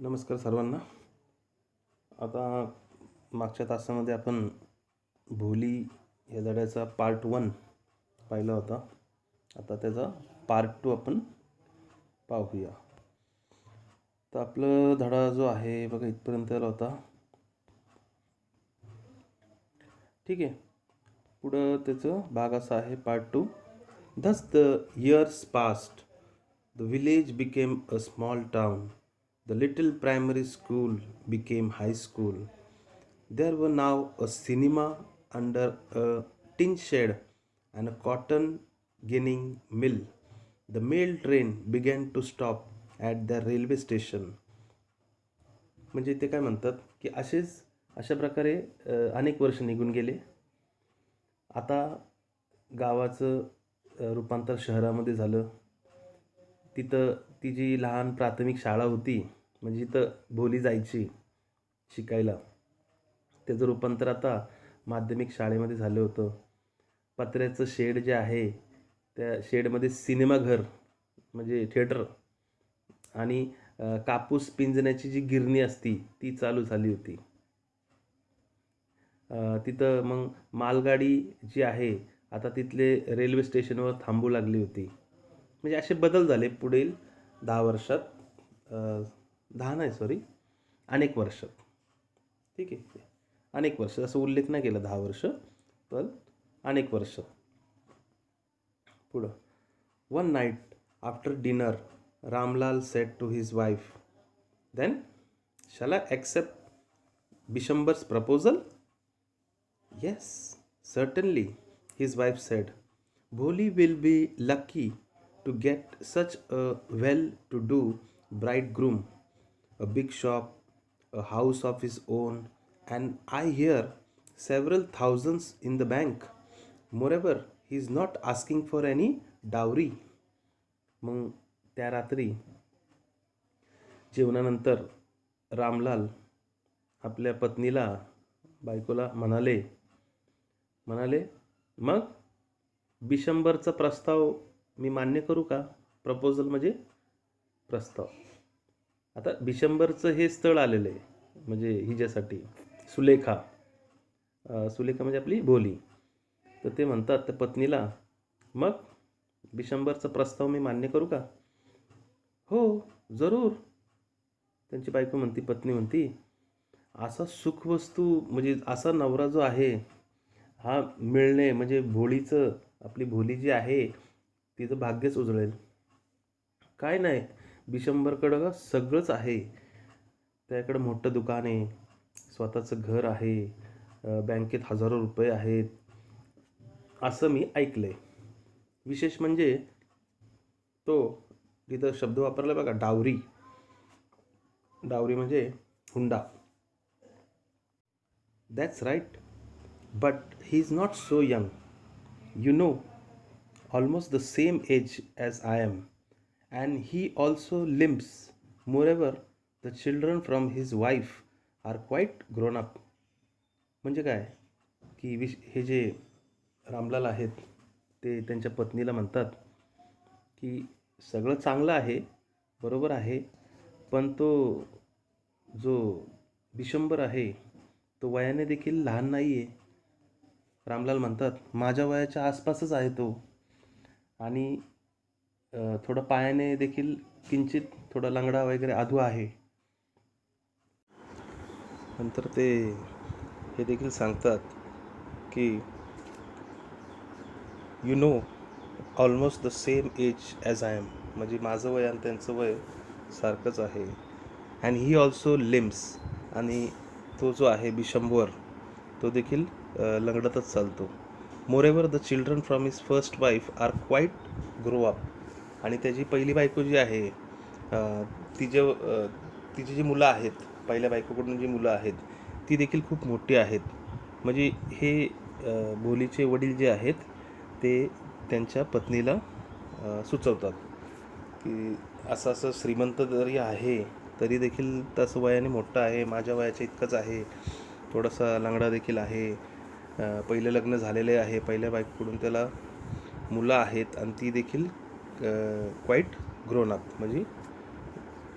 नमस्कार सर्वांना. आता मागच्या तासामध्ये आपण भोली या धड्याचा पार्ट 1 पाहिला होता. आता त्याचा पार्ट 2 आपण पाहूया. तर आपला धडा जो आहे बघा इथपर्यंत आला होता. ठीक आहे. पुढं त्याचं भाग असा आहे part 2. Thus the years passed. The village became a small town. The little primary school became high school. There were now a cinema under a tin shed and a cotton ginning mill. The mail train began to stop at the railway station. म्हणजे ते काय म्हणतात की अशा प्रकारे अनेक वर्ष निघून गेले. आता गावाचं रूपांतर शहरामध्ये झालं. तिथं ती जी लहान प्राथमिक शाळा होती, म्हणजे जिथं भोली जायची शिकायला, त्याचं रूपांतर आता माध्यमिक शाळेमध्ये झालं होतं. पत्र्याचं शेड जे आहे त्या शेडमध्ये सिनेमाघर म्हणजे थिएटर आणि कापूस पिंजण्याची जी गिरणी असती ती चालू झाली होती. तिथं मग मालगाडी जी आहे आता तिथले रेल्वे स्टेशनवर थांबू लागली होती. म्हणजे असे बदल झाले पुढील 10 वर्षात. 10 नाही सॉरी, अनेक वर्षात. ठीक आहे, अनेक वर्ष, असं उल्लेख नाही केला 10 वर्ष, पण अनेक वर्ष. पुढं. One night after dinner Ramlal said to his wife, then shall I accept Bishambar's proposal? Yes, certainly, his wife said. Bholi will be lucky to get such a well-to-do bridegroom, a big shop, a house of his own, and I hear several thousands in the bank. Moreover, he is not asking for any dowry. मग त्या रात्री जेवणानंतर रामलाल आपल्या पत्नीला, बायकोला म्हणाले, मग बिशंबरचा प्रस्ताव मी मान्य करू का? प्रपोजल म्हणजे प्रस्ताव. आता बिशंबरचं हे स्थळ आलेलं आहे म्हणजे हिच्यासाठी, सुलेखा म्हणजे आपली भोली. तर ते म्हणतात त्या पत्नीला, मग बिशंबरचा प्रस्ताव मी मान्य करू का? हो जरूर. त्यांची बायको म्हणती, पत्नी म्हणती, असा सुखवस्तू म्हणजे असा नवरा जो आहे हा मिळणे म्हणजे भोलीचं, आपली भोली जी आहे तिचं भाग्यच उजळेल. काय नाही, बिशंबरकडं सगळंच आहे. त्याकडं मोठं दुकान आहे, स्वतःचं घर आहे, बँकेत हजारो रुपये आहेत, असं मी ऐकलंय. विशेष म्हणजे तो तिथं शब्द वापरला बघा, डावरी. डावरी म्हणजे हुंडा. That's right, but he is not so young. You know, almost the same age as I am. And he also limps. Moreover, the children from his wife are quite grown up. म्हणजे काय की हे जे रामलाल आहेत ते त्यांच्या पत्नीला म्हणतात की सगळं चांगलं आहे, बरोबर आहे, पण तो जो बिशंबर आहे तो वयाने देखील लहान नाही आहे. रामलाल म्हणतात, माझ्या वयाच्या आसपासच आहे तो, आणि थोडं पायाने देखील किंचित थोडा लंगडा वगैरे आधू आहे. नंतर ते हे देखील सांगतात की you know almost the same age as I am, म्हणजे माझं वय आणि त्यांचं वय सारखंच आहे. अँड ही ऑल्सो लिम्स, आणि तो जो आहे बिशंबर तो देखील लंगडतच चालतो. Moreover the children from his first wife are quite grow up, आणि त्याची पहिली बायको जी आहे तिची जी मुलं आहेत, पहिल्या बायकोकडून जी मुलं आहेत ती देखील खूप मोठी आहेत. म्हणजे हे भोलीचे वडील जे आहेत ते त्यांच्या पत्नीला सुचवतात की असं असं श्रीमंत जरी आहे तरी देखील तसं वयाने मोठं आहे, माझ्या वयाच्या इतकंच आहे, थोडासा लंगडा देखील आहे, पहिलं लग्न झालेले आहे, पहिल्या बायकोकडून त्याला मुलं आहेत आणि ती देखील क्वाईट ग्रोन अप म्हणजे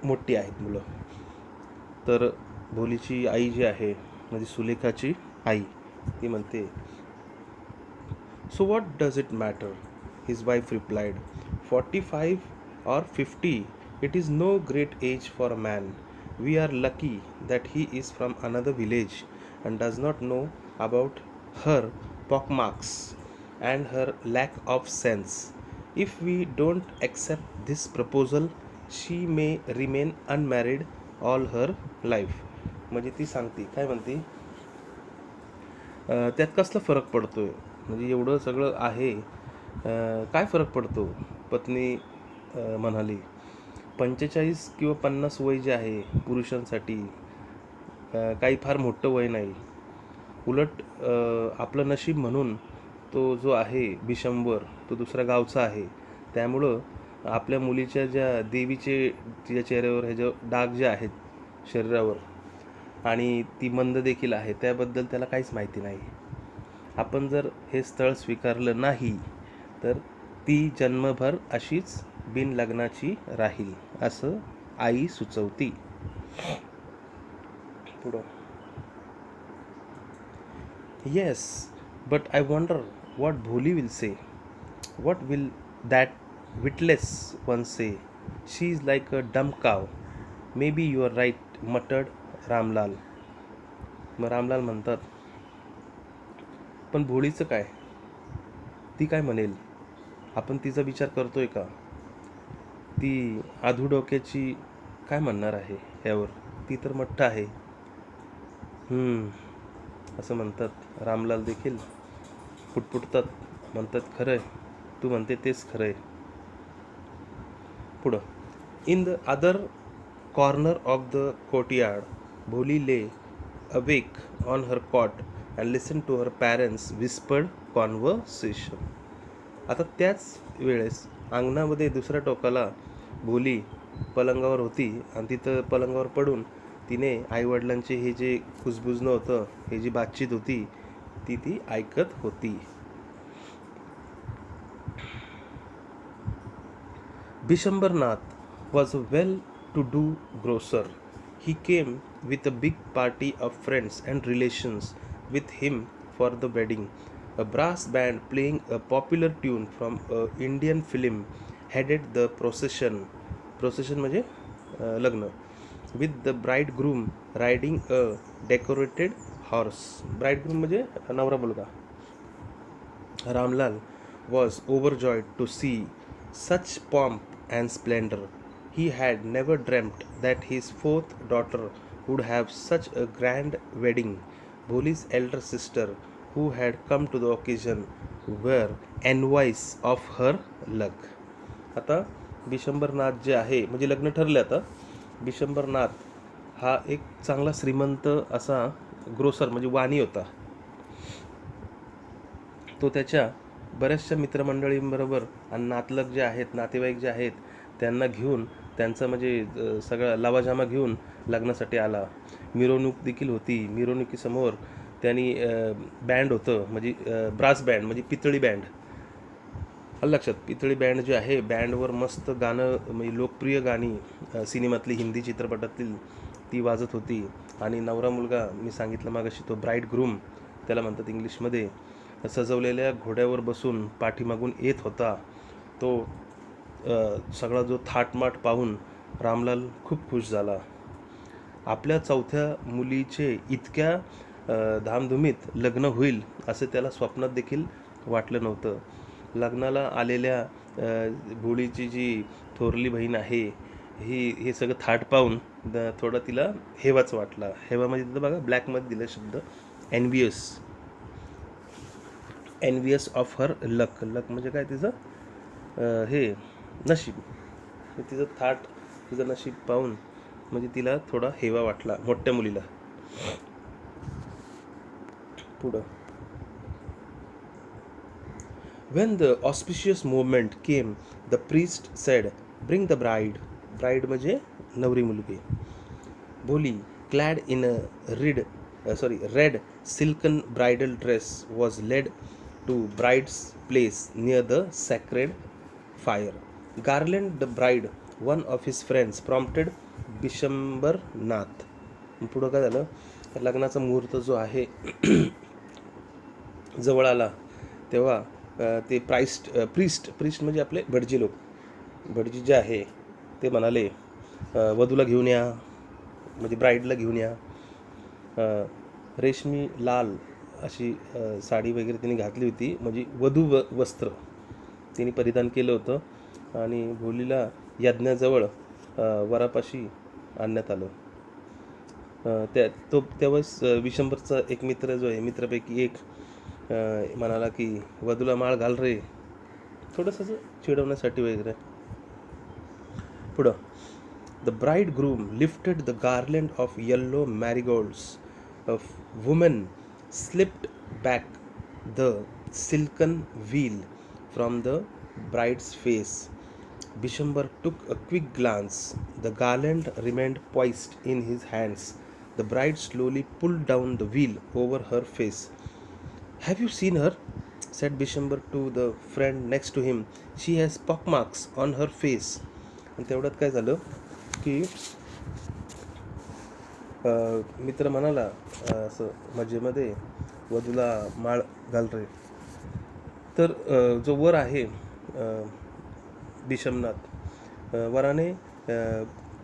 मोठी आहेत मुलं. तर भोलीची आई जी आहे म्हणजे सुलेखाची आई ती म्हणते, "So what does it matter?" His wife replied, 45 or 50, it is no great age for a man. We are lucky that he is from another village and does not know about her pockmarks and her lack of sense. If we don't accept this proposal, she may remain unmarried all her life. म्हणजे ती सांगते काय म्हणते, त्यात कसला फरक पडतोय, म्हणजे एवढं सगळं आहे, काय फरक पडतो. पत्नी म्हणाली, 45 किंवा 50 वय जे आहे पुरुषांसाठी काही फार मोठं वय नाही. उलट आपलं नशीब म्हणून तो जो आहे बिशंबर तो दुसऱ्या गावचा आहे. त्यामुळं आपल्या मुलीच्या ज्या देवीचे तिच्या चेहऱ्यावर ह्याच्या डाग जे आहेत शरीरावर आणि ती मंद देखील आहे त्याबद्दल त्याला काहीच माहिती नाही. आपण जर हे स्थळ स्वीकारलं नाही तर ती जन्मभर अशीच बिन लग्नाची राहील असं आई सुचवती. पुढं, yes but I wonder what Bholi will say. What will that witless one say. She is like a dumb cow. Maybe you are right muttered Ramlal. मग रामलाल म्हणतात, पण भोळीचं काय, ती काय म्हणेल, आपण तिचा विचार करतोय का. ती आधू डोक्याची काय म्हणणार आहे यावर, ती तर मठ्ठ आहे. असं म्हणतात. रामलाल देखील पुटपुटतात, म्हणतात, खरंय, तू म्हणते तेच खरंय. पुढं, in the other corner of the courtyard Bholi lay awake on her cot and listen to her parents whispered conversation. आता त्याच वेळेस अंगणामध्ये दुसऱ्या टोकाला भोली पलंगावर होती आणि तिथं पलंगावर पडून तिने आईवडिलांचे हे जे कुजबुजणं होतं, हे जी बातचीत होती ती ऐकत होती. Bishambarnath was a well-to-do grocer. He came with a big party of friends and relations with him for the wedding. A brass band playing a popular tune from an Indian film headed the procession. Procession म्हणजे लग्न. With the bridegroom riding a decorated horse. Bridegroom म्हणजे नवरा मुलगा. Ramlal was overjoyed to see such pomp and splendor. He had never dreamt that his fourth daughter would have such a grand wedding. Bholi's elder sister, who had come to the occasion, were envious of her luck. आता बिशंबरनाथ जे आहे म्हणजे लग्न ठरले. आता बिशंबरनाथ हा एक चांगला श्रीमंत असा ग्रोसर म्हणजे वाणी होता. तो त्याच्या बऱ्याचशा मित्रमंडळींबरोबर आणि नातलग जे आहेत, नातेवाईक जे आहेत त्यांना घेऊन, त्यांचा म्हणजे सगळा लवाजमा घेऊन लग्नासाठी आला. मिरवणूक देखील होती. मिरवणुकीसमोर त्यांनी बँड होतं म्हणजे ब्रास बँड म्हणजे पितळी बँड. लक्षात, पितळी बँड जे आहे, बँडवर मस्त गाणं म्हणजे लोकप्रिय गाणी सिनेमातली, हिंदी चित्रपटातील ती वाजत होती. आणि नवरा मुलगा मी सांगितलं मागाशी तो ब्राईड ग्रूम त्याला म्हणतात इंग्लिशमध्ये, सजवलेल्या घोड्यावर बसून पाठीमागून येत होता. तो सगळा जो थाटमाट पाहून रामलाल खूप खुश झाला. आपल्या चौथ्या मुलीचे इतक्या धामधुमीत लग्न होईल असं त्याला स्वप्नात देखील वाटलं नव्हतं. लग्नाला आलेल्या भोळीची जी थोरली बहीण आहे हे सगळं थाट पाहून थोडा तिला हेवाच वाटला. हेवा म्हणजे तिथं बघा ब्लॅकमध्ये दिला शब्द एनव्हियस ऑफ हर लक. लक म्हणजे काय, तिचं हे नशीब. तिचं थाट, तिचं नशीब पाहून म्हणजे तिला थोडा हेवा वाटला मोठ्या मुलीला. पुढं, when the auspicious moment came, the priest said, bring the bride. Bride म्हणजे नवरी मुलगी. Bholi, clad in a red silken bridal dress, was led to bride's place near the sacred fire. Garland the bride, one of his friends, prompted Bishambar Nath. पुढं काय झालं, लग्नाचा मुहूर्त जो आहे जवळ आला तेव्हा ते प्रीस्ट म्हणजे आपले भटजी लोक, भटजी जे आहे ते म्हणाले वधूला घेऊन या, म्हणजे ब्राईडला घेऊन या. रेशमी लाल अशी साडी वगैरे तिने घातली होती, म्हणजे वस्त्र तिने परिधान केलं होतं आणि भोलीला यज्ञाजवळ वरापाशी आणण्यात आलं. तेव्हाच विशंभरचा एक मित्र जो आहे, मित्रापैकी एक म्हणाला की वधूला माळ घाल रे, थोडंसं चिडवण्यासाठी वगैरे. पुढं, the bridegroom lifted the garland of yellow marigolds. A woman slipped back the silken veil from the bride's face. Bishambar took a quick glance. The garland remained poised in his hands. The bride slowly pulled down the wheel over her face. "Have you seen her?" said Bishambar to the friend next to him. "She has pockmarks on her face." आणि तेवढ्यात काय झालं की मित्र म्हणाला असं मजेमध्ये, वधूला माळ घाल रे. तर जो वर आहे बिशमनाथ, वराने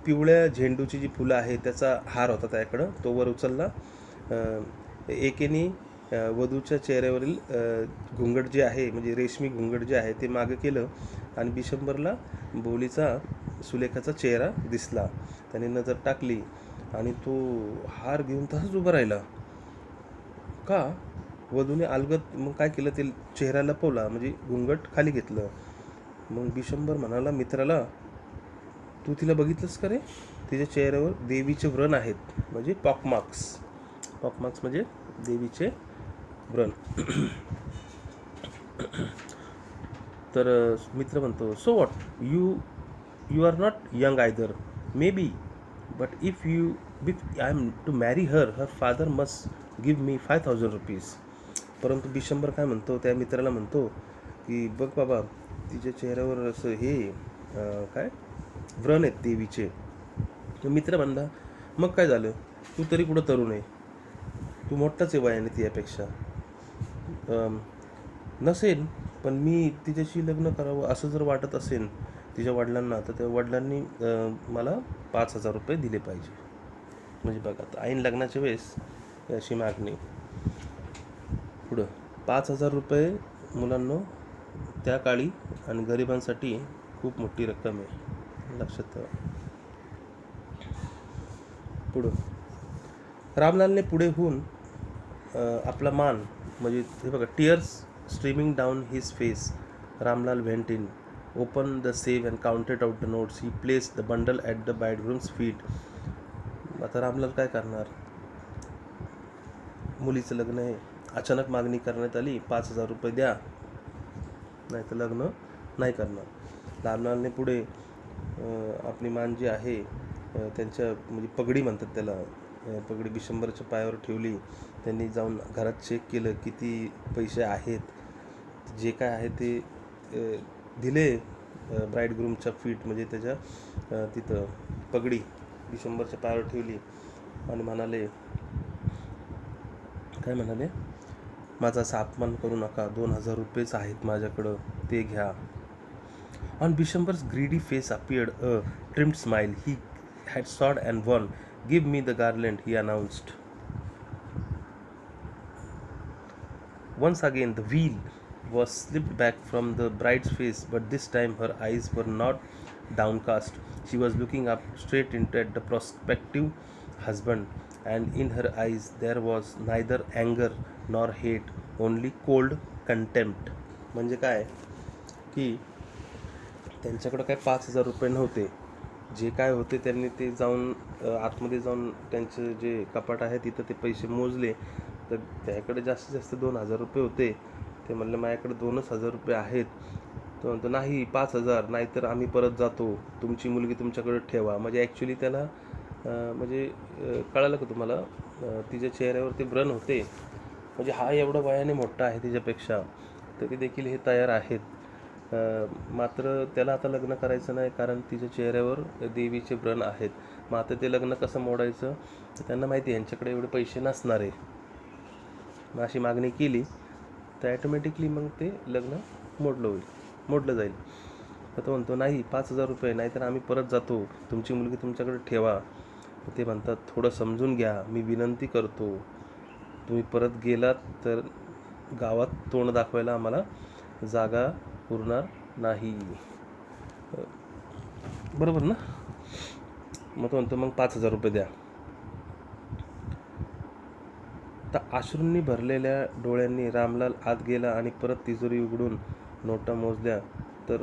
पिवळ्या झेंडूची जी फुलं आहे त्याचा हार होता त्याकडं, तो वर उचलला. एकेने वधूच्या चेहऱ्यावरील घुंगट जे आहे, म्हणजे रेशमी घुंगट जे आहे ते मागं केलं आणि बिशंबरला भोलीचा सुलेखाचा चेहरा दिसला. त्याने नजर टाकली आणि तो हार घेऊन तसाच उभा राहिला. का? वधूने अलगद मग काय केलं, ते चेहरा लपवला, म्हणजे घुंगट खाली घेतलं. मग बिशंबर म्हणाला मित्राला, "तू तिला बघितलंस का रे? तिच्या चेहऱ्यावर देवीचे व्रण आहेत, म्हणजे पॉकमार्क्स म्हणजे देवीचे व्रण." तर मित्र म्हणतो, "so what, you are not young either, maybe, but if I am to marry her father must give me 5,000 rupees." परंतु बिशंबर काय म्हणतो, त्या मित्राला म्हणतो की बघ बाबा, तिच्या चेहऱ्यावर असं हे काय व्रण आहेत देवीचे. मित्र म्हणला, "मग काय झालं, तू तरी कुठं तरुण आहे, तू मोठाच आहे वयाने तिच्यापेक्षा." "नसेल, पण मी तिच्याशी लग्न करावं असं जर वाटत असेल तिच्या वडिलांना, तर त्या वडिलांनी मला 5,000 रुपये दिले पाहिजे." म्हणजे बघा, आता ऐन लग्नाच्या वेळेस अशी मागणी. पुढं, 5,000 रुपये मुलांनो त्या काळी आणि गरिबांसाठी खूप मोठी रक्कम आहे, लक्षात ठेवा. पुढं, रामलालने पुढे होऊन आपला मान, म्हणजे हे बघा, tears streaming down his face. Ramlal went in, open the safe and counted out the notes. He place the bundle at the bridegroom's feet. आता रामलाल काय करणार, मुलीचं लग्न आहे, अचानक मागणी करण्यात आली, 5,000 रुपये द्या नाही तर लग्न नाही करणार. रामलालने पुढे आपली मान जी आहे त्यांच्या, म्हणजे पगडी म्हणतात त्याला, पगडी बिशंबरच्या पायावर ठेवली. त्यांनी जाऊन घरात चेक केलं किती पैसे आहेत, जे काय आहे ते दिले ब्राईडग्रूमच्या फीट, म्हणजे त्याच्या तिथं पगडी बिशंबरच्या पायावर ठेवली आणि म्हणाले, काय म्हणाले, "माझा असा अपमान करू नका, 2,000 रुपयेच आहेत माझ्याकडं, ते घ्या." On Bishambar's greedy face appeared a trimmed smile. He had sought and won. "Give me the garland," he announced. Once again the wheel was slipped back from the bride's face, but this time her eyes were not downcast. She was looking up straight into at the prospective husband, and in her eyes there was neither anger nor hate, only cold contempt. म्हणजे काय की त्यांच्याकडं काय 5,000 रुपये नव्हते, जे काय होते त्यांनी ते जाऊन आतमध्ये जाऊन त्यांचं जे कपाट आहे तिथं ते पैसे मोजले, तर त्याकडे जास्तीत जास्त 2,000 रुपये होते. ते म्हणलं माझ्याकडे 2,000 रुपये आहेत. तो म्हणतो, "नाही, 5,000, नाहीतर आम्ही परत जातो, तुमची मुलगी तुमच्याकडे ठेवा." म्हणजे ॲक्च्युली त्याला म्हणजे कळालं का तुम्हाला, तिच्या चेहऱ्यावर ते व्रण होते, म्हणजे हा एवढा वयाने मोठा आहे तिच्यापेक्षा, तरी देखील हे तयार आहेत मात्र त्याला आता लग्न करायचं नाही, कारण तिच्या चेहऱ्यावर देवीचे व्रण आहेत. मग आता ते लग्न कसं मोडायचं, तर त्यांना माहिती आहे यांच्याकडे एवढे पैसे नसणार आहे. मग अशी मागणी केली तर ॲटोमॅटिकली मग ते लग्न मोडलं जाईल. तर तो म्हणतो नाही, 5,000 रुपये, नाहीतर आम्ही परत जातो, तुमची मुलगी तुमच्याकडे ठेवा. ते म्हणतात थोडं समजून घ्या, मी विनंती करतो, तुम्ही परत गेलात तर गावात तोंड दाखवायला आम्हाला जागा उरणार नाही. बरोबर ना? मग तो म्हणतो मग 5,000 रुपये द्या. तर अश्रूंनी भरलेल्या डोळ्यांनी रामलाल आत गेला आणि परत तिजोरी उघडून नोटा मोजल्या. तर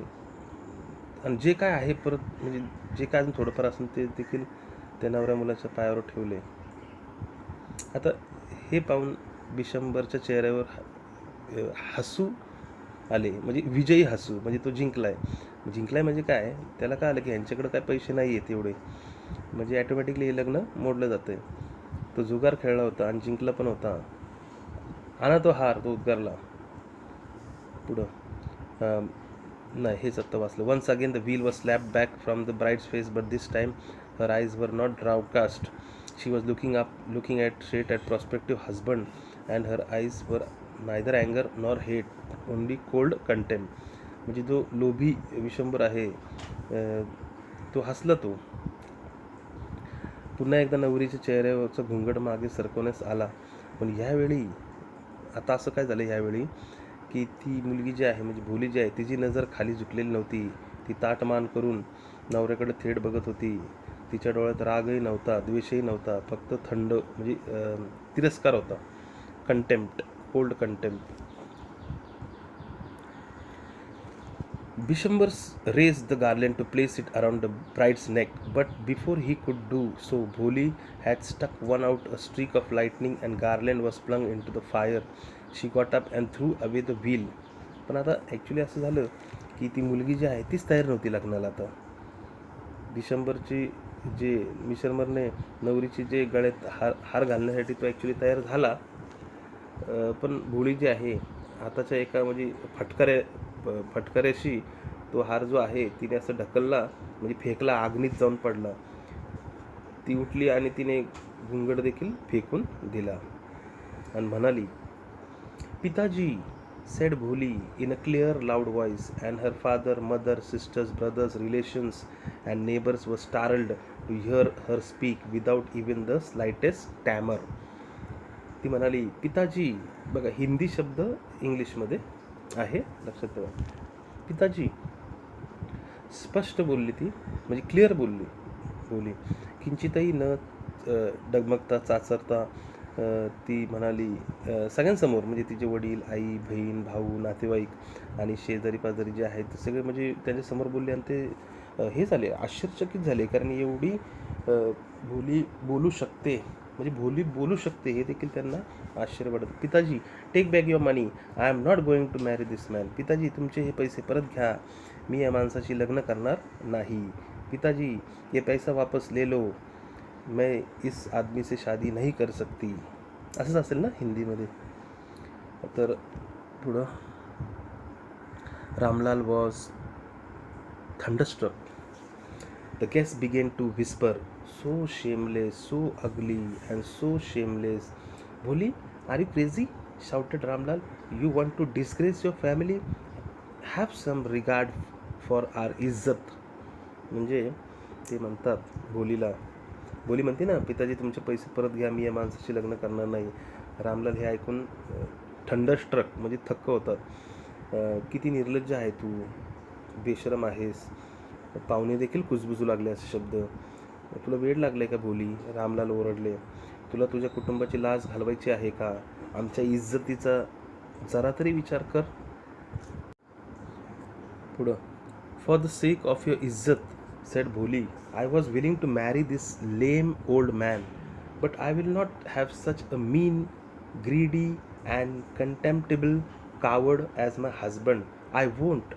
आणि जे काय आहे परत, म्हणजे जे काय अजून थोडंफार असेल ते देखील त्या नवऱ्या मुलाच्या पायावर ठेवले. आता हे पाहून बिशंबरच्या चेहऱ्यावर हसू आले, म्हणजे विजयी हसू, म्हणजे तो जिंकलाय म्हणजे काय, त्याला काय आलं की ह्यांच्याकडे काय पैसे नाही आहेत एवढे, म्हणजे ॲटोमॅटिकली हे लग्न मोडलं जातं. तो जुगार खेळला होता आणि जिंकला पण होता. आणा तो हार, तो उद्गारला. पुढं नाही, हेच आत्ता वाचलं. Once again the veil was slap back from the bride's face, but this time her eyes were not downcast. She was looking at straight at prospective husband, and her eyes were neither अँगर nor hate, only cold contempt. म्हणजे जो लोभी विशंबर आहे तो हसला. तो पुन्हा एकदा नवरीच्या चेहऱ्यावरचा घुंगड मागे सरकवण्यास आला. पण ह्यावेळी आता असं काय झालं ह्यावेळी की ती मुलगी जी आहे, म्हणजे भोली जी आहे, तिची नजर खाली झुकलेली नव्हती. ती ताटमान करून नवऱ्याकडे थेट बघत होती. तिच्या डोळ्यात रागही नव्हता, द्वेषही नव्हता, फक्त थंड म्हणजे तिरस्कार होता. Contempt, cold contempt. Bishambars raised the garland to place it around the bride's neck, but before he could do so, Bholi had struck one out a streak of lightning and garland was flung into the fire. She got up and threw away the wheel. पण आता actually असं झालं की ती मुलगी जी आहे तीच तयार नव्हती लग्नाला. आता बिशंबरने नवरीची जे गळ्यात हार घालण्यासाठी तो ॲक्च्युली तयार झाला, पण भोळी जी आहे हाताच्या एका म्हणजे फटकाऱ्याशी तो हार जो आहे तिने असं ढकलला, म्हणजे फेकला, अग्नीत जाऊन पडला. ती उठली आणि तिने घुंगड देखील फेकून दिला आणि म्हणाली, पिताजी, said Bholi in a clear, loud voice, and her father, mother, sisters, brothers, relations, and neighbors were startled to hear her speak without even the slightest tremor. ती म्हणाली पिताजी. बघा, हिंदी शब्द इंग्लिशमध्ये आहे, लक्षात ठेवा. पिताजी. स्पष्ट बोलली ती, म्हणजे क्लिअर बोलली. किंचितही न डगमगता, चाचरता ती म्हणाली सगळ्यांसमोर, म्हणजे तिचे वडील, आई, बहीण, भाऊ, नातेवाईक आणि शेजारी पाजारी जे आहेत ते सगळे म्हणजे त्यांच्यासमोर बोलले. आणि ते हे झाले, आश्चर्यचकित झाले, कारण एवढी भोली बोलू शकते हे देखील त्यांना आश्चर्य वाटत. पिताजी, take back your money, I am not going to marry this man. पिताजी, तुमचे हे पैसे परत घ्या, मी या माणसाशी लग्न करणार नाही. पिताजी, ये पैसा वापस ले लो, मैं इस आदमी से शादी नहीं कर सकती. असंच असेल ना हिंदीमध्ये. तर पुढं Ramlal was thunderstruck. The guests began to whisper, so shameless, so ugly, and so shameless. Bholi, are you crazy? Shouted Ramlal. You want to disgrace your family? Have some regard for our izzat. म्हणजे ते म्हणतात भोली म्हणते ना, पिताजी तुमचे पैसे परत घ्या, मी या माणसाशी लग्न करणार नाही. रामलाल हे ऐकून थंडरस्ट्रक म्हणजे थक्क होतात. किती निर्लज्ज आहे तू, बेशरम आहेस. पाहुणे देखील कुजबुजू लागले असे शब्द. तुला वेड लागले का भोली? रामलाल ओरडले. तुला तुझ्या कुटुंबाची लाज घालवायची आहे का? आमच्या इज्जतीचा जरा तरी विचार कर. पुढं, for the sake of your इज्जत, said Bholi, I was willing to marry this lame old man, but I will not have such a mean, greedy and contemptible coward as my husband. I won't.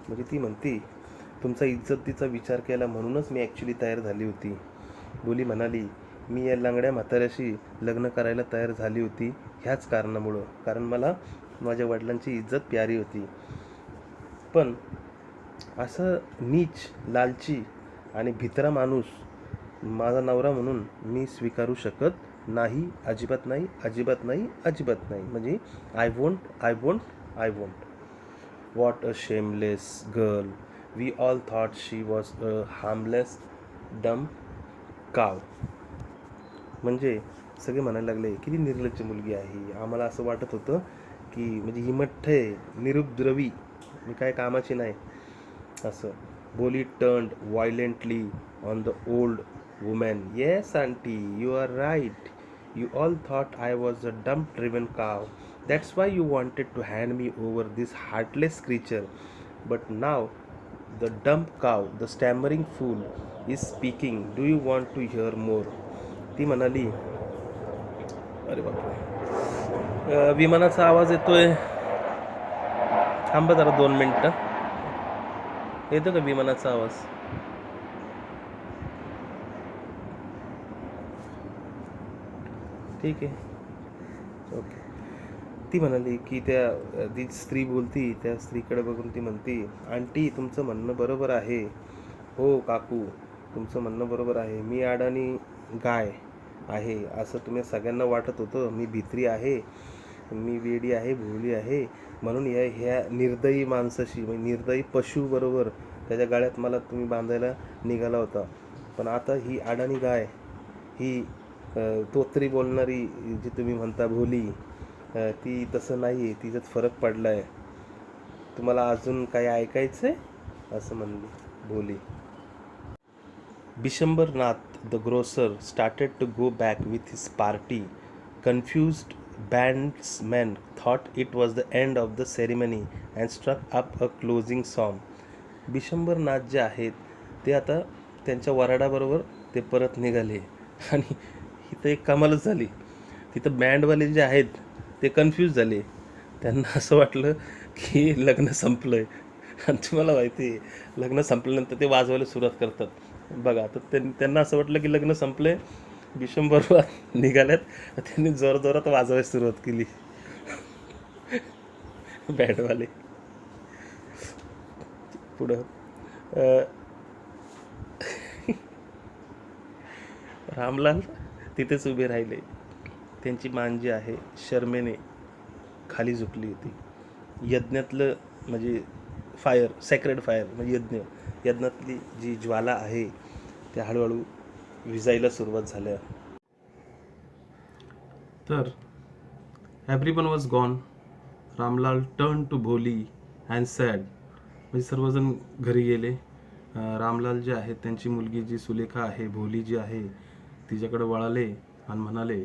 म्हणजे ती म्हणते, तुमचा इज्जतीचा विचार केला म्हणूनच मी actually तयार झाली होती. बोली म्हणाली, मी या लंगड्या म्हाताऱ्याशी लग्न करायला तयार झाली होती ह्याच कारणामुळं, कारण मला माझ्या वडिलांची इज्जत प्यारी होती. पण असं नीच, लालची आणि भित्रा माणूस माझा नवरा म्हणून मी स्वीकारू शकत नाही. अजिबात नाही, अजिबात नाही, अजिबात नाही. म्हणजे I won't. What a shameless girl. We all thought she was a harmless, dumb cow. म्हणजे सगळे म्हणायला लागले किती निर्लज्ज मुलगी आहे. आम्हाला असं वाटत होतं की म्हणजे ही मठ्ठ आहे, निरुपद्रवी, मी काय कामाची नाही असं. बोली turned violently on the old woman. Yes, auntie, you are right. You all thought I was a dump-driven cow. That's why you wanted to hand me over this heartless creature. But now the dumb cow, the stammering fool, is speaking. Do you want to hear more? ती म्हणाली, अरे बापरे, विमानाचा आवाज येतोय. थांबा जरा 2 मिनटं. येतो का विमानाचा आवाज? ठीक आहे, ओके. ती म्हणाली की ती स्त्री बोलती, त्या स्त्रीकडे बघून ती म्हणती, आंटी तुमचं म्हणणं बरोबर आहे. हो काकू, तुमचं म्हणणं बरोबर आहे. मी अडाणी गाय आहे असं तुम्ही सगळ्यांना वाटत होतं. मी भित्री आहे, मी वेडी आहे, भोळी आहे, म्हणून ह्या निर्दयी माणसाशी, म्हणजे निर्दयी पशुबरोबर त्याच्या गाळ्यात मला तुम्ही बांधायला निघाला होता. पण आता ही अडाणी गाय, ही तोतरी बोलणारी जी तुम्ही म्हणता भोली, ती तसं नाही आहे. तिच्यात फरक पडला आहे. तुम्हाला अजून काही ऐकायचं आहे असं म्हणली भोली. Bishambharnath the grocer started to go back with his party. Confused bandsmen thought it was the end of the ceremony and struck up a closing song. बिशंबरनाथ जे आहेत ते आता त्यांच्या वराडाबरोबर ते परत निघाले आणि इथं एक कमालच झाली. तिथं बँडवाले जे आहेत ते कन्फ्यूज झाले. त्यांना असं वाटलं की लग्न संपलं आहे. आणि तुम्हाला माहिती आहे लग्न संपल्यानंतर ते वाजवायला सुरुवात करतात बघा. तर त्यांना असं वाटलं की लग्न संपलं आहे, बिशंबरनाथ निघाल्यात, त्यांनी जोरजोरात वाजवायला सुरुवात केली बँडवाले. पुढं रामलाल तिथेच उभे राहिले. त्यांची मान जी आहे शर्मेने खाली झुकली होती. यज्ञातलं म्हणजे फायर, सॅक्रेड फायर म्हणजे यज्ञातली जी ज्वाला आहे त्या हळूहळू विजायला सुरुवात झाल्या. तर everyone was gone. Ramlal turn to Bholi and said. म्हणजे सर्वजण घरी गेले. रामलाल जे आहेत त्यांची मुलगी जी सुलेखा आहे, भोली जी आहे, तिच्याकडे वळाले आणि म्हणाले,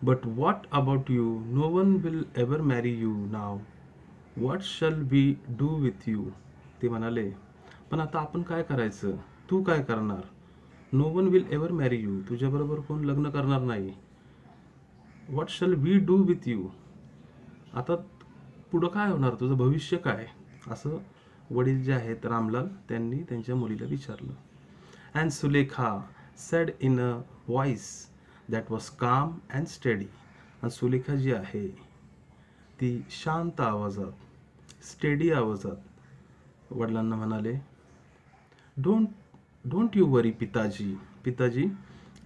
but what about you? No one will ever marry you now. What shall we do with you? ते म्हणाले, पण आता आपण काय करायचं? तू काय करणार? No one will ever marry you. तुझ्याबरोबर कोण लग्न करणार नाही. What shall we do with you? आता पुढं काय होणार? तुझं भविष्य काय? असं वडील जे आहेत रामलाल त्यांनी त्यांच्या मुलीला विचारलं. And Sulekha said in a voice that was काम अँड स्टडी. आणि सुलेखा जी आहे ती शांत आवाजात, स्टेडी आवाजात वडिलांना म्हणाले, डोंट यू वरी पिताजी. पिताजी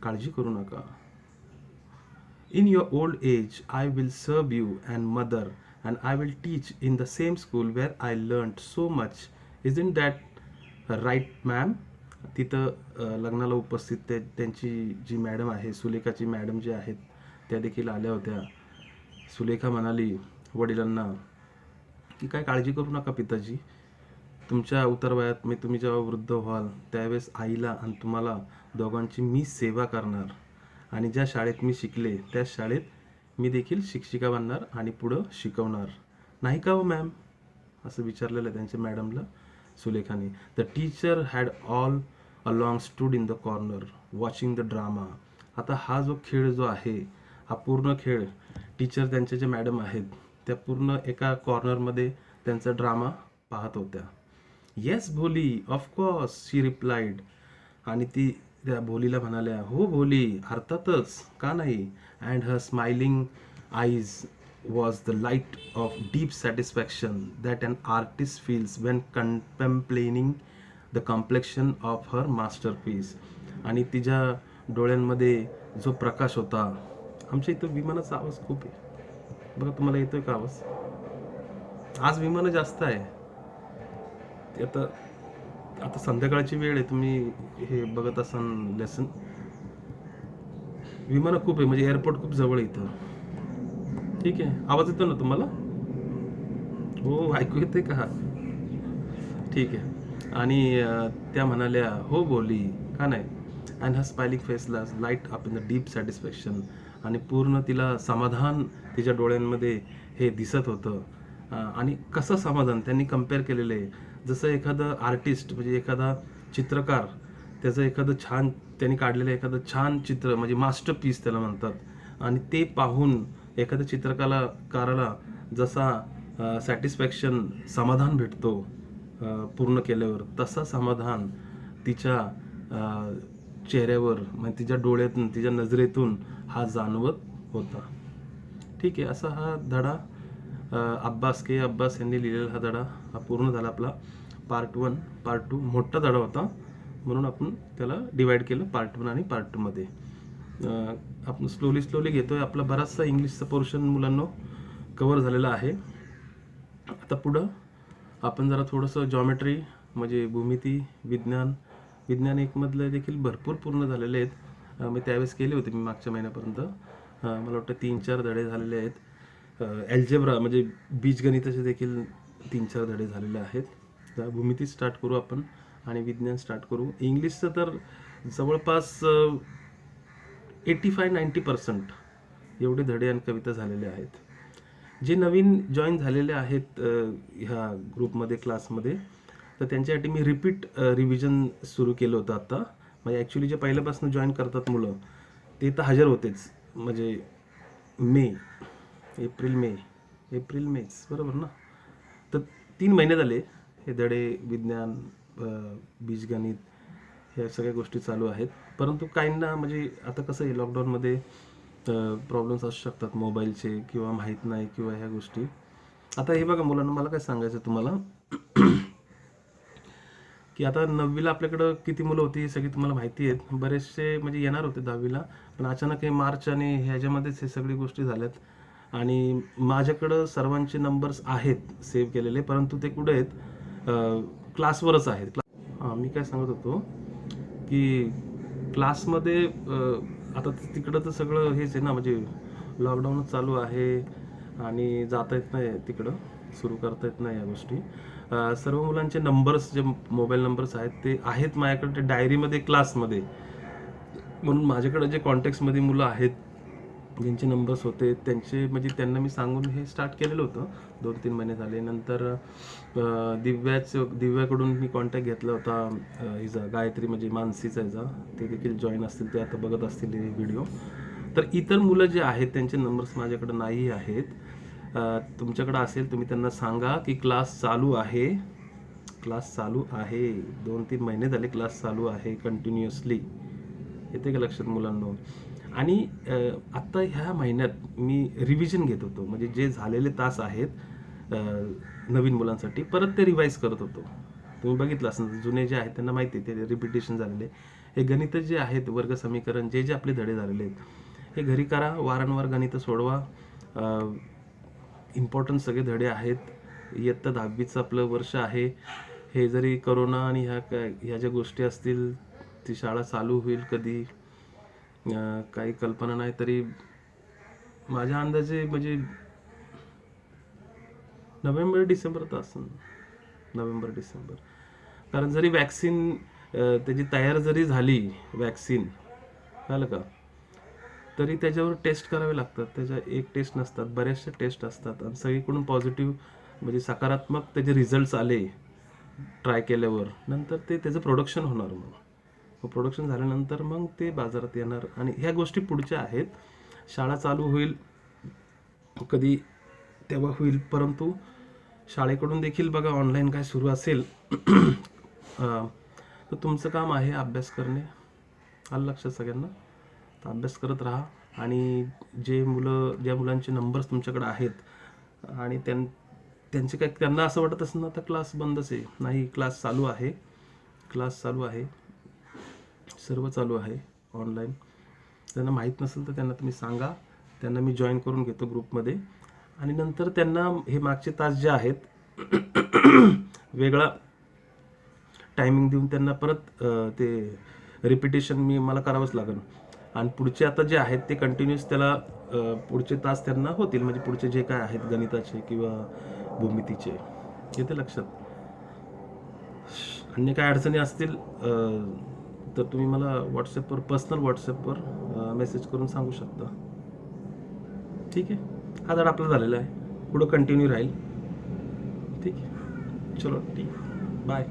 काळजी करू नका. In your old age I will serve you and mother and I will teach in the same school where I learn so much. Isn't that right ma'am? तिथं लग्नाला उपस्थित त्यांची जी मॅडम आहे, सुलेखाची मॅडम जे आहेत त्या देखील आल्या होत्या. सुलेखा म्हणाली वडिलांना की काय काळजी करू नका पिताजी. तुमच्या उतरवयात तुम्ही जेव्हा वृद्ध व्हाल त्यावेळेस आईला आणि तुम्हाला दोघांची मी सेवा करणार. आणि ज्या शाळेत मी शिकले त्या शाळेत मी देखील शिक्षिका बनणार आणि पुढं शिकवणार. नाही का हो मॅम? असं विचारलेलं त्यांच्या मॅडमला सुलेखाने. The teacher had all along stood in the corner watching the drama. आता हा जो खेळ जो आहे हा पूर्ण खेळ टीचर त्यांच्या ज्या मॅडम आहेत त्या पूर्ण एका कॉर्नरमध्ये त्यांचा ड्रामा पाहत होत्या. येस भोली, ऑफकोर्स, शी रिप्लाइड. आणि ती त्या भोलीला म्हणाल्या, हो भोली, अर्थातच, का नाही. And her smiling eyes was the light of deep satisfaction that an artist feels when contemplating the complexion of her masterpiece. आणि तिच्या डोळ्यांमध्ये जो प्रकाश होता. आमच्या इथं विमानाचा आवाज खूप आहे बघा, तुम्हाला येतोय का आवाज? आज विमानं जास्त आहे. ते आता आता संध्याकाळची वेळ आहे, तुम्ही हे बघत असाल लेसन. विमानं खूप आहे, म्हणजे एअरपोर्ट खूप जवळ आहे इथं. ठीक आहे, आवाज येतो ना तुम्हाला? हो, ऐकू येते का? ठीक आहे. आणि त्या म्हणाल्या, हो बोली का नाही. अँड हर स्माइलिंग फेसला light up in the deep satisfaction. आणि पूर्ण तिला समाधान तिच्या डोळ्यांमध्ये हे दिसत होतं. आणि कसं समाधान त्यांनी कम्पेअर केलेलं आहे, जसं एखादं आर्टिस्ट म्हणजे एखादा चित्रकार त्याचं एखादं छान त्यांनी काढलेलं एखादं छान चित्र म्हणजे मास्टरपीस त्याला म्हणतात. आणि ते पाहून एखाद्या चित्रकाराला जसा सॅटिस्फॅक्शन समाधान भेटतो पूर्ण केल्यावर, तसा समाधान तिच्या चेहऱ्यावर म्हणजे तिच्या डोळ्यातून तिच्या नजरेतून हा जाणवत होता. ठीक आहे, असा हा धडा अब्बास यांनी लिहिलेला हा धडा हा पूर्ण झाला आपला. पार्ट 1 पार्ट 2 मोठा धडा होता, म्हणून आपण त्याला डिवाइड केलं पार्ट 1 आणि पार्ट 2 मध्ये. आपण स्लोली घेतोय. आपला बराचसा इंग्लिशचा पोर्शन मुलांनो कव्हर झालेला आहे. आता पुढं आपण जरा थोडंसं जॉमेट्री म्हणजे भूमिती, विज्ञान 1 मधले देखील भरपूर पूर्ण झालेले आहेत. मी त्यावेळेस केले होते मी मागच्या महिन्यापर्यंत. मला वाटतं 3-4 धडे झालेले आहेत. अल्जेब्रा म्हणजे बीजगणिताचे देखील 3-4 धडे झालेले आहेत. तर भूमिती स्टार्ट करू आपण आणि विज्ञान स्टार्ट करू. इंग्लिशचं तर जवळपास 85-90% एवढे धडे आणि कविता झालेले आहेत. जे नवीन जॉईन झालेले आहेत ह्या ग्रुपमध्ये क्लासमध्ये, तर त्यांच्यासाठी मी रिपीट रिव्हिजन सुरू केलं होतं आता. म्हणजे ॲक्च्युली जे पहिल्यापासून जॉईन करतात मुलं ते तर हजर होतेच, म्हणजे एप्रिल मेच बरोबर ना. तर 3 महिने झाले हे धडे विज्ञान बीजगणित ह्या सगळ्या गोष्टी चालू आहेत. परंतु काहींना म्हणजे आता कसं आहे लॉकडाऊनमध्ये प्रॉब्लेम्स असू शकतात मोबाईलचे किंवा माहीत नाही किंवा ह्या गोष्टी. आता हे बघा मुलांना, मला काय सांगायचं तुम्हाला की आता 9वीला आपल्याकडं किती मुलं होती हे सगळी तुम्हाला माहिती आहेत. बरेचसे म्हणजे येणार होते 10वीला, पण अचानक हे मार्च आणि ह्याच्यामध्येच हे सगळी गोष्टी झाल्यात. आणि माझ्याकडं सर्वांचे नंबर्स आहेत सेव्ह केलेले, परंतु ते कुठे आहेत? क्लासवरच आहेत. मी काय सांगत होतो की क्लासमध्ये आता तिकडं तर सगळं हेच आहे ना, म्हणजे लॉकडाऊनच चालू आहे आणि जाता येत नाही तिकडं, सुरू करता येत नाही या गोष्टी. सर्व मुलांचे नंबर्स जे मोबाईल नंबर्स आहेत ते आहेत माझ्याकडे डायरीमध्ये क्लासमध्ये. म्हणून माझ्याकडे जे कॉन्टॅक्ट्समध्ये मुलं आहेत ज्यांचे नंबर्स होते त्यांचे म्हणजे त्यांना मी सांगून हे स्टार्ट केलेलं होतं 2-3 महिने झाले. नंतर दिव्याकडून मी कॉन्टॅक्ट घेतला होता हिचा, गायत्री म्हणजे मानसीचा हिचा, ते देखील जॉईन असतील, ते आता बघत असतील हे व्हिडिओ. तर इतर मुलं जे आहेत त्यांचे नंबर्स माझ्याकडे नाही आहेत. तुमच्याकडे असेल तुम्ही त्यांना सांगा की क्लास चालू आहे. 2-3 महिने झाले क्लास चालू आहे कंटिन्युअसली. येते का लक्षात मुलांनो? आणि आत्ता ह्या महिन्यात मी रिव्हिजन घेत होतो, म्हणजे जे झालेले तास आहेत नवीन मुलांसाठी परत ते रिवाईज करत होतो. तुम्ही बघितलं असं जुने जे आहेत त्यांना माहिती आहे ते रिपिटेशन झालेले. हे गणित जे आहेत वर्ग समीकरण जे आपले धडे झालेले आहेत हे घरी करा, वारंवार गणित सोडवा. इम्पॉर्टंट सगळे धडे आहेत. इयत्ता 10वीचं आपलं वर्ष आहे. हे जरी करोना आणि ह्या ज्या गोष्टी असतील, ती शाळा चालू होईल कधी काही कल्पना नाही, तरी माझ्या अंदाजे म्हणजे नोव्हेंबर-डिसेंबर तर असेल. नोव्हेंबर-डिसेंबर. कारण जरी वॅक्सिन त्याची तयार जरी झाली वॅक्सिन, झालं का, तरी त्याच्यावर टेस्ट करावे लागतात. त्याच्या एक टेस्ट नसतात, बऱ्याचशा टेस्ट असतात. आणि सगळीकडून पॉझिटिव्ह म्हणजे सकारात्मक त्याचे रिझल्ट्स आले ट्राय केल्यावर, नंतर त्याचं प्रोडक्शन होणार. मग प्रोडक्शन झाल्यानंतर मग ते बाजारात येणार. आणि ह्या गोष्टी पुढच्या आहेत. शाळा चालू होईल कधी तेव्हा होईल, परंतु शाळेकडून देखील बघा ऑनलाईन काय सुरू असेल तर तुमचं काम आहे अभ्यास करणे. आलं लक्षात सगळ्यांना? तर अभ्यास करत राहा. आणि ज्या मुलांचे नंबर्स तुमच्याकडे आहेत आणि त्यांचे काय त्यांना असं वाटत असेल ना तर क्लास बंदच आहे, नाही क्लास चालू आहे, सर्व चालू आहे ऑनलाईन. त्यांना माहीत नसेल तर त्यांना तुम्ही सांगा, त्यांना मी जॉईन करून घेतो ग्रुपमध्ये. आणि नंतर त्यांना हे मागचे तास जे आहेत वेगळा टायमिंग देऊन त्यांना परत ते रिपिटेशन मला करावंच लागेल. आणि पुढचे आता जे आहेत ते कंटिन्यूस त्याला पुढचे तास त्यांना होतील, म्हणजे पुढचे जे काय आहेत गणिताचे किंवा भूमितीचे. येते लक्षात? अन्य काय अडचणी असतील तर तुम्ही मला व्हॉट्सॲपवर, पर्सनल व्हॉट्सॲपवर मेसेज करून सांगू शकता. ठीक आहे, हा धडा आपला झालेला आहे, पुढं कंटिन्यू राहील. ठीक आहे, चलो ठीक, बाय.